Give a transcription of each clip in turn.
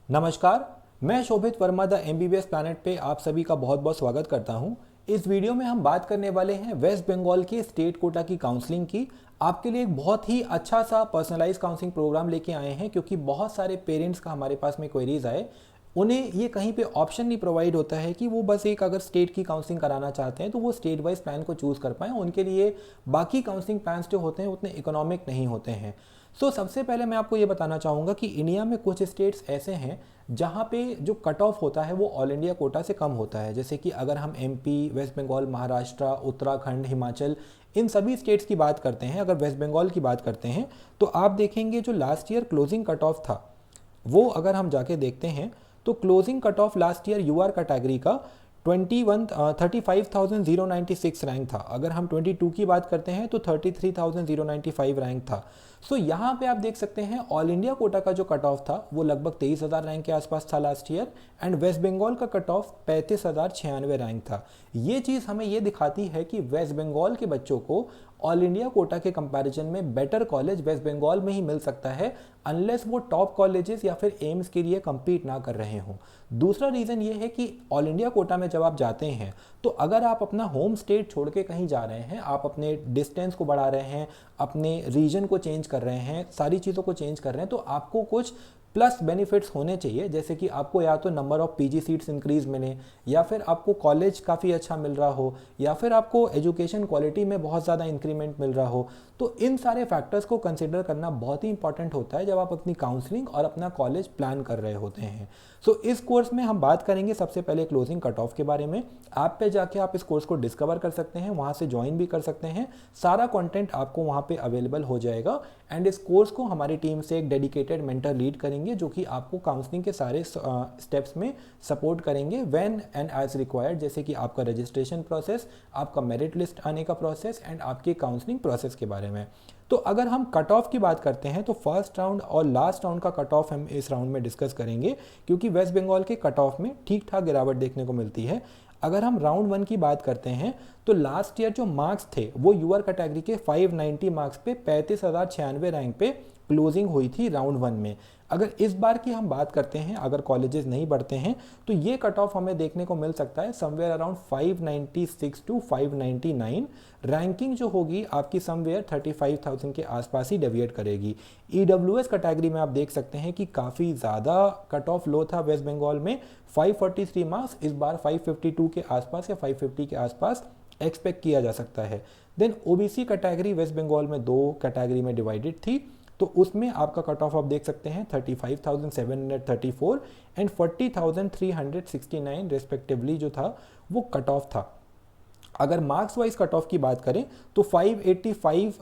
नमस्कार। मैं शोभित Verma the MBBS planet पे आप सभी का बहुत बहुत स्वागत करता हूं। इस वीडियो में हम बात करने वाले हैं वेस्ट बंगाल के स्टेट कोटा की काउंसलिंग की। आपके लिए एक बहुत ही अच्छा सा पर्सनलाइज काउंसलिंग प्रोग्राम लेके आए हैं, क्योंकि बहुत सारे पेरेंट्स का हमारे पास में क्वेरीज आए। उन्हें ये कहीं पे ऑप्शन नहीं प्रोवाइड होता है कि वो बस एक अगर स्टेट की काउंसलिंग कराना चाहते हैं तो वो स्टेट वाइज प्लान को चूज़ कर पाएँ। उनके लिए बाकी काउंसलिंग प्लान्स जो होते हैं उतने इकोनॉमिक नहीं होते हैं। सबसे पहले मैं आपको ये बताना चाहूँगा कि इंडिया में कुछ स्टेट्स ऐसे हैं जहाँ पे जो कट ऑफ होता है वो ऑल इंडिया कोटा से कम होता है। जैसे कि अगर हम एमपी, वेस्ट बंगाल, महाराष्ट्र, उत्तराखंड, हिमाचल, इन सभी स्टेट्स की बात करते हैं, अगर वेस्ट बंगाल की बात करते हैं तो आप देखेंगे जो last year closing cut off था वो अगर हम जाके देखते हैं तो closing cut off last year UR category का 35,096 रैंक था। अगर हम 22 की बात करते हैं तो 33,095 रैंक था। यहाँ पे आप देख सकते हैं ऑल इंडिया कोटा का जो कट ऑफ था वो लगभग 23,000 रैंक के आसपास था last year, and West Bengal का कट ऑफ 35,096 रैंक था। ये चीज़ हमें ये दिखाती है कि वेस्ट बंगाल के बच्चों को ऑल इंडिया कोटा के कंपैरिजन में बेटर कॉलेज वेस्ट बंगाल में ही मिल सकता है, अनलेस वो टॉप कॉलेजेस या फिर एम्स के लिए compete ना कर रहे हों। दूसरा रीज़न ये है कि ऑल इंडिया कोटा में जब आप जाते हैं तो अगर आप अपना होम स्टेट छोड़ के कहीं जा रहे हैं, आप अपने डिस्टेंस को बढ़ा रहे हैं, अपने रीजन को चेंज कर रहे हैं, सारी चीज़ों को चेंज कर रहे हैं, तो आपको कुछ प्लस बेनिफिट्स होने चाहिए। जैसे कि आपको या तो number of PG seats increase मिले, या फिर आपको कॉलेज काफ़ी अच्छा मिल रहा हो, या फिर आपको एजुकेशन क्वालिटी में बहुत ज़्यादा इंक्रीमेंट मिल रहा हो। तो इन सारे फैक्टर्स को कंसिडर करना बहुत ही इंपॉर्टेंट होता है जब आप अपनी काउंसलिंग और अपना कॉलेज प्लान कर रहे होते हैं। इस कोर्स में हम बात करेंगे सबसे पहले क्लोजिंग कट ऑफ के बारे में। ऐप पे जाके आप इस कोर्स को डिस्कवर कर सकते हैं, वहाँ से ज्वाइन भी कर सकते हैं। सारा कंटेंट आपको वहाँ पे अवेलेबल हो जाएगा, एंड इस कोर्स को हमारी टीम से एक डेडिकेटेड मेंटर लीड करेंगे जो कि आपको काउंसलिंग के सारे स्टेप्स में सपोर्ट करेंगे व्हेन एंड एज रिक्वायर्ड। जैसे कि आपका रजिस्ट्रेशन प्रोसेस, आपका मेरिट लिस्ट आने का प्रोसेस, एंड आपके काउंसलिंग प्रोसेस के बारे में। तो अगर हम कट ऑफ की बात करते हैं तो फर्स्ट राउंड और लास्ट राउंड का कट ऑफ हम इस राउंड में डिस्कस करेंगे, क्योंकि वेस्ट बंगाल के कट ऑफ में ठीक ठाक गिरावट देखने को मिलती है। अगर हम राउंड वन की बात करते हैं तो लास्ट ईयर जो मार्क्स थे वो यूआर कैटेगरी के 590 मार्क्स पे 35,096 रैंक पे क्लोजिंग हुई थी राउंड वन में। अगर इस बार की हम बात करते हैं, अगर कॉलेजेस नहीं बढ़ते हैं, तो ये कट ऑफ हमें देखने को मिल सकता है समवेयर अराउंड 596 टू 599। रैंकिंग जो होगी आपकी समवेयर 35,000 के आसपास ही डेविएट करेगी। ईडब्ल्यूएस कैटेगरी में आप देख सकते हैं कि काफ़ी ज़्यादा कट ऑफ लो था वेस्ट बंगाल में, 543 मार्क्स, इस बार 552 के आसपास या 550 के आसपास एक्सपेक्ट किया जा सकता है। Then OBC category West Bengal में दो कैटेगरी में डिवाइडेड थी, तो उसमें आपका कट ऑफ आप देख सकते हैं 35,734 एंड 40,369 रेस्पेक्टिवली जो था वो कट ऑफ था। अगर मार्क्स वाइज कट ऑफ की बात करें तो 585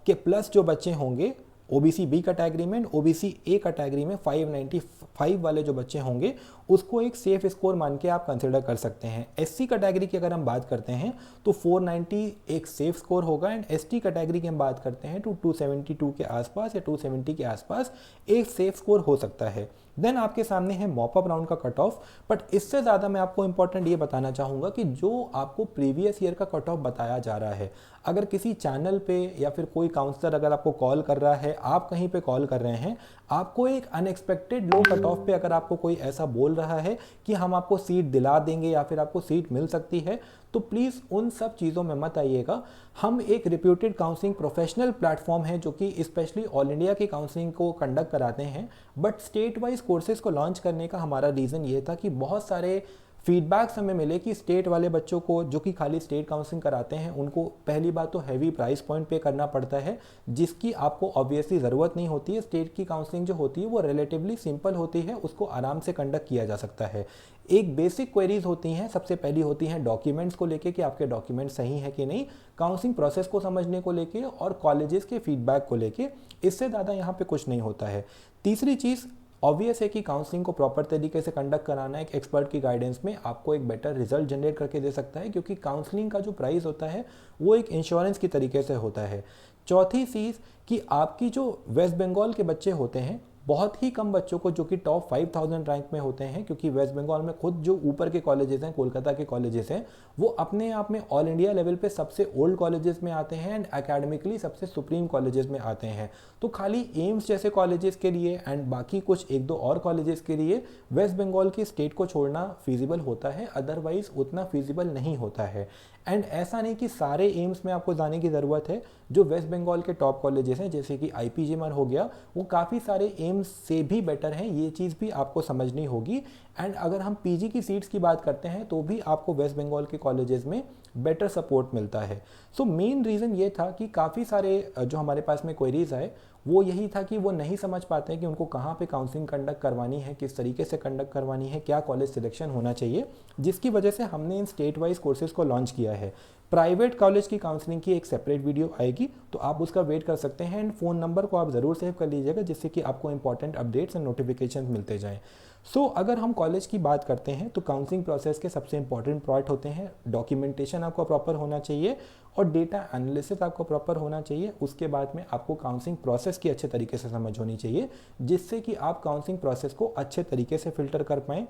के प्लस जो बच्चे होंगे ओबीसी बी कैटेगरी में, ओबीसी ए कैटेगरी में 595 वाले जो बच्चे होंगे उसको एक सेफ स्कोर मान के आप कंसिडर कर सकते हैं। एससी कैटेगरी की अगर हम बात करते हैं तो 490 एक सेफ स्कोर होगा, एंड एसटी कैटेगरी की हम बात करते हैं तो 272 के आसपास या 270 के आसपास एक सेफ स्कोर हो सकता है। देन आपके सामने है मॉपअप राउंड का कट ऑफ, बट इससे ज़्यादा मैं आपको इंपॉर्टेंट ये बताना चाहूँगा कि जो आपको प्रीवियस ईयर का कट ऑफ बताया जा रहा है, अगर किसी चैनल पे या फिर कोई काउंसलर अगर आपको कॉल कर रहा है, आप कहीं पे कॉल कर रहे हैं, आपको एक अनएक्सपेक्टेड लो कट ऑफ पे अगर आपको कोई ऐसा बोल रहा है कि हम आपको सीट दिला देंगे या फिर आपको सीट मिल सकती है, तो प्लीज़ उन सब चीज़ों में मत आइएगा। हम एक रिप्यूटेड काउंसलिंग प्रोफेशनल प्लेटफॉर्म है जो कि स्पेशली ऑल इंडिया की काउंसलिंग को कंडक्ट कराते हैं, बट स्टेट वाइज कोर्सेज को लॉन्च करने का हमारा रीज़न ये था कि बहुत सारे फीडबैक्स हमें मिले कि स्टेट वाले बच्चों को जो कि खाली स्टेट काउंसलिंग कराते हैं उनको पहली बात तो हैवी प्राइस पॉइंट पे करना पड़ता है, जिसकी आपको ऑब्वियसली ज़रूरत नहीं होती है। स्टेट की काउंसलिंग जो होती है वो रिलेटिवली सिंपल होती है, उसको आराम से कंडक्ट किया जा सकता है। एक बेसिक क्वेरीज होती हैं, सबसे पहली होती हैं डॉक्यूमेंट्स को लेके कि आपके डॉक्यूमेंट सही है कि नहीं, काउंसलिंग प्रोसेस को समझने को लेके और कॉलेजेस के फीडबैक को लेके। इससे ज़्यादा यहाँ पे कुछ नहीं होता है। तीसरी चीज़ ऑब्वियस है कि काउंसलिंग को प्रॉपर तरीके से कंडक्ट कराना एक एक्सपर्ट की गाइडेंस में आपको एक बेटर रिजल्ट जनरेट करके दे सकता है, क्योंकि काउंसलिंग का जो प्राइस होता है वो एक इंश्योरेंस की तरीके से होता है। चौथी चीज़ कि आपकी जो वेस्ट बंगाल के बच्चे होते हैं बहुत ही कम बच्चों को जो कि टॉप 5000 रैंक में होते हैं, क्योंकि वेस्ट बंगाल में खुद जो ऊपर के कॉलेजेस हैं, कोलकाता के कॉलेजेस हैं, वो अपने आप में ऑल इंडिया लेवल पे सबसे ओल्ड कॉलेजेस में आते हैं एंड एकेडमिकली सबसे सुप्रीम कॉलेजेस में आते हैं। तो खाली एम्स जैसे कॉलेजेस के लिए एंड बाकी कुछ एक दो और कॉलेजेस के लिए वेस्ट बंगाल की स्टेट को छोड़ना फीजिबल होता है, अदरवाइज उतना फीजिबल नहीं होता है। एंड ऐसा नहीं कि सारे एम्स में आपको जाने की ज़रूरत है। जो वेस्ट बंगाल के टॉप कॉलेजेस हैं जैसे कि IPGMR हो गया, वो काफ़ी सारे एम्स से भी बेटर हैं, ये चीज़ भी आपको समझनी होगी। एंड अगर हम PG की सीट्स की बात करते हैं तो भी आपको वेस्ट बंगाल के कॉलेजेस में बेटर सपोर्ट मिलता है। सो मेन रीज़न ये था कि काफ़ी सारे जो हमारे पास में क्वेरीज आए वो यही था कि वो नहीं समझ पाते हैं कि उनको कहाँ पे काउंसलिंग कंडक्ट करवानी है, किस तरीके से कंडक्ट करवानी है, क्या कॉलेज सिलेक्शन होना चाहिए, जिसकी वजह से हमने इन स्टेट वाइज कोर्सेज को लॉन्च किया है। प्राइवेट कॉलेज की काउंसलिंग की एक सेपरेट वीडियो आएगी, तो आप उसका वेट कर सकते हैं। एंड फ़ोन नंबर को आप ज़रूर सेव कर लीजिएगा, जिससे कि आपको इंपॉर्टेंट अपडेट्स एंड नोटिफिकेशन मिलते जाएँ। अगर हम कॉलेज की बात करते हैं तो काउंसलिंग प्रोसेस के सबसे इंपॉर्टेंट पार्ट होते हैं डॉक्यूमेंटेशन आपको प्रॉपर होना चाहिए और डेटा एनालिसिस आपको प्रॉपर होना चाहिए। उसके बाद में आपको काउंसलिंग प्रोसेस की अच्छे तरीके से समझ होनी चाहिए, जिससे कि आप काउंसलिंग प्रोसेस को अच्छे तरीके से फिल्टर कर पाएँ।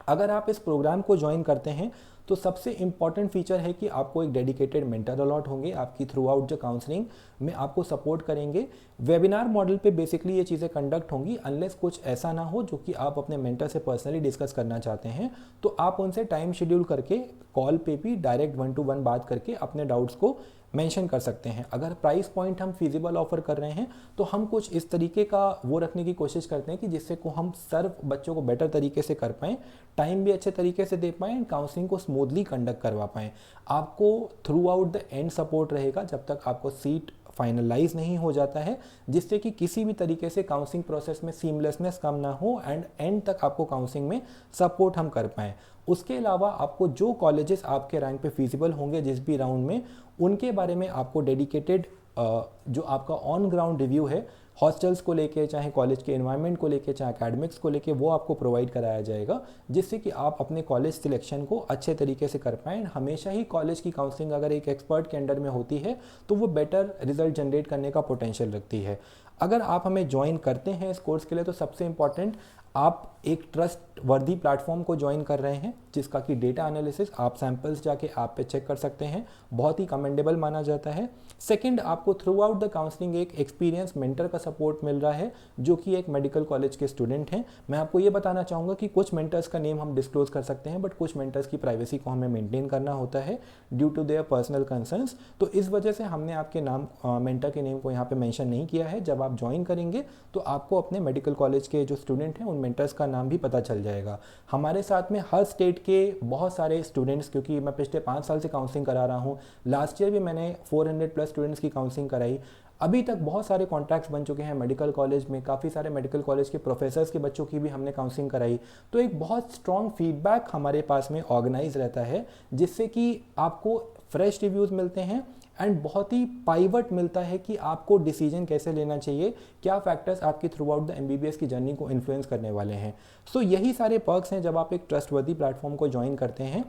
अगर आप इस प्रोग्राम को ज्वाइन करते हैं तो सबसे इंपॉर्टेंट फीचर है कि आपको एक डेडिकेटेड मेंटर अलॉट होंगे, आपकी थ्रू आउट जो काउंसलिंग में आपको सपोर्ट करेंगे। वेबिनार मॉडल पे बेसिकली ये चीज़ें कंडक्ट होंगी, अनलेस कुछ ऐसा ना हो जो कि आप अपने मेंटर से पर्सनली डिस्कस करना चाहते हैं, तो आप उनसे टाइम शेड्यूल करके कॉल पे भी डायरेक्ट 1-to-1 बात करके अपने डाउट्स को मेंशन कर सकते हैं। अगर प्राइस पॉइंट हम फीजिबल ऑफर कर रहे हैं तो हम कुछ इस तरीके का वो रखने की कोशिश करते हैं कि जिससे को हम सर्व बच्चों को बेटर तरीके से कर पाएँ, टाइम भी अच्छे तरीके से दे पाएँ, काउंसलिंग को स्मूथली कंडक्ट करवा पाएँ। आपको through out the end support रहेगा जब तक आपको सीट फाइनलाइज नहीं हो जाता है, जिससे कि किसी भी तरीके से काउंसलिंग प्रोसेस में सीमलेसनेस कम ना हो एंड एंड तक आपको काउंसलिंग में सपोर्ट हम कर पाएँ। उसके अलावा आपको जो कॉलेजेस आपके रैंक पे फीजिबल होंगे जिस भी राउंड में, उनके बारे में आपको डेडिकेटेड जो आपका ऑन ग्राउंड रिव्यू है हॉस्टल्स को लेके, चाहे कॉलेज के एनवायरनमेंट को लेके, चाहे एकेडमिक्स को लेके, वो आपको प्रोवाइड कराया जाएगा, जिससे कि आप अपने कॉलेज सिलेक्शन को अच्छे तरीके से कर पाएँ। हमेशा ही कॉलेज की काउंसलिंग अगर एक एक्सपर्ट के अंडर में होती है तो वो बेटर रिजल्ट जनरेट करने का पोटेंशियल रखती है। अगर आप हमें ज्वाइन करते हैं इस कोर्स के लिए तो सबसे इम्पॉर्टेंट, आप एक ट्रस्ट वर्दी प्लेटफॉर्म को ज्वाइन कर रहे हैं जिसका कि डेटा एनालिसिस आप सैंपल्स जाके आप पे चेक कर सकते हैं, बहुत ही कमेंडेबल माना जाता है। सेकंड, आपको थ्रू आउट द काउंसलिंग एक एक्सपीरियंस मेंटर का सपोर्ट मिल रहा है जो कि एक मेडिकल कॉलेज के स्टूडेंट हैं। मैं आपको ये बताना चाहूँगा कि कुछ मेंटर्स का नेम हम डिस्क्लोज कर सकते हैं, बट कुछ मेंटर्स की प्राइवेसी को हमें मेंटेन करना होता है due to their personal concerns. तो इस वजह से हमने आपके नाम मेंटर के नेम को यहाँ पे मेंशन नहीं किया है। जब आप ज्वाइन करेंगे तो आपको अपने मेडिकल कॉलेज के जो स्टूडेंट हैं उन मेंटर्स का नाम भी पता चल जाएगा। हमारे साथ में हर स्टेट के बहुत सारे स्टूडेंट्स, क्योंकि मैं पिछले 5 साल से काउंसलिंग करा रहा हूँ, लास्ट ईयर भी मैंने 400+ स्टूडेंट्स की काउंसलिंग कराई। अभी तक बहुत सारे कॉन्टैक्ट्स बन चुके हैं मेडिकल कॉलेज में, काफ़ी सारे मेडिकल कॉलेज के प्रोफेसर्स के बच्चों की भी हमने काउंसलिंग कराई। तो एक बहुत स्ट्रॉन्ग फीडबैक हमारे पास में ऑर्गेनाइज रहता है, जिससे कि आपको फ्रेश रिव्यूज़ मिलते हैं एंड बहुत ही पाइवट मिलता है कि आपको डिसीजन कैसे लेना चाहिए, क्या फैक्टर्स आपकी थ्रू आउट द MBBS की जर्नी को इन्फ्लुएंस करने वाले हैं। यही सारे पर्क्स हैं जब आप एक ट्रस्टवर्दी प्लेटफॉर्म को ज्वाइन करते हैं।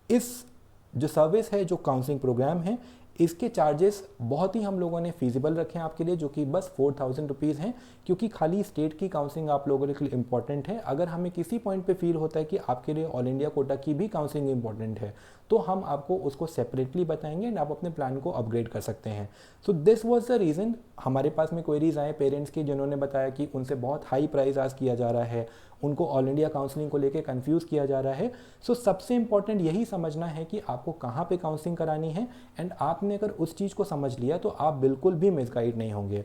इस जो सर्विस है, जो काउंसलिंग प्रोग्राम है, इसके चार्जेस बहुत ही हम लोगों ने फीजिबल रखे हैं आपके लिए, जो कि बस 4000 रुपीज़ हैं, क्योंकि खाली स्टेट की काउंसलिंग आप लोगों के लिए इंपॉर्टेंट है। अगर हमें किसी पॉइंट पे फील होता है कि आपके लिए ऑल इंडिया कोटा की भी काउंसलिंग इंपॉर्टेंट है तो हम आपको उसको सेपरेटली बताएंगे एंड आप अपने प्लान को अपग्रेड कर सकते हैं। This was the reason. हमारे पास में क्वेरीज आए पेरेंट्स की जिन्होंने बताया कि उनसे बहुत हाई प्राइस आस्क किया जा रहा है, उनको ऑल इंडिया काउंसलिंग को लेकर कंफ्यूज किया जा रहा है। सबसे इंपॉर्टेंट यही समझना है कि आपको कहाँ पे काउंसलिंग करानी है एंड आपने अगर उस चीज़ को समझ लिया तो आप बिल्कुल भी मिसगाइड नहीं होंगे।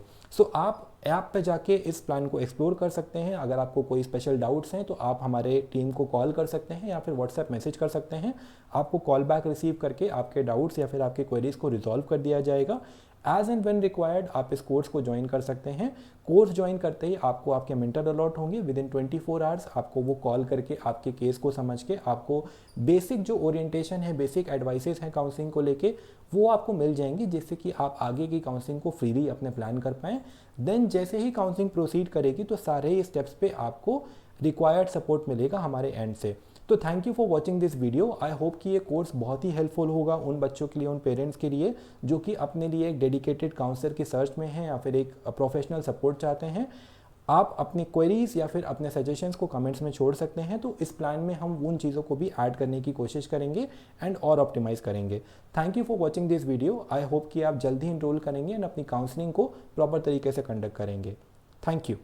आप ऐप पे जाके इस प्लान को एक्सप्लोर कर सकते हैं। अगर आपको कोई स्पेशल डाउट्स हैं तो आप हमारे टीम को कॉल कर सकते हैं या फिर व्हाट्सएप मैसेज कर सकते हैं। आपको कॉल बैक रिसीव करके आपके डाउट्स या फिर आपके क्वेरीज को रिजॉल्व कर दिया जाएगा। एज एंड व्हेन रिक्वायर्ड आप इस कोर्स को ज्वाइन कर सकते हैं। कोर्स ज्वाइन करते ही आपको आपके मेंटर अलॉट होंगे। विद इन 24 आवर्स आपको वो कॉल करके आपके केस को समझ के आपको बेसिक जो ओरिएंटेशन है, बेसिक एडवाइसेस हैं काउंसलिंग को लेके, वो आपको मिल जाएंगी, जिससे कि आप आगे की काउंसलिंग को फ्रीली अपने प्लान कर पाएँ। देन जैसे ही काउंसलिंग प्रोसीड करेगी तो सारे ही स्टेप्स पे आपको रिक्वायर्ड सपोर्ट मिलेगा हमारे एंड से। तो thank you for watching this video. I hope कि ये कोर्स बहुत ही हेल्पफुल होगा उन बच्चों के लिए, उन पेरेंट्स के लिए जो कि अपने लिए एक डेडिकेटेड काउंसलर की सर्च में हैं या फिर एक प्रोफेशनल सपोर्ट चाहते हैं। आप अपनी क्वेरीज या फिर अपने सजेशंस को कमेंट्स में छोड़ सकते हैं, तो इस प्लान में हम उन चीज़ों को भी ऐड करने की कोशिश करेंगे एंड और ऑप्टिमाइज़ करेंगे। Thank you for watching this video. I hope कि आप जल्दी इनरोल करेंगे एंड अपनी काउंसलिंग को प्रॉपर तरीके से कंडक्ट करेंगे। Thank you.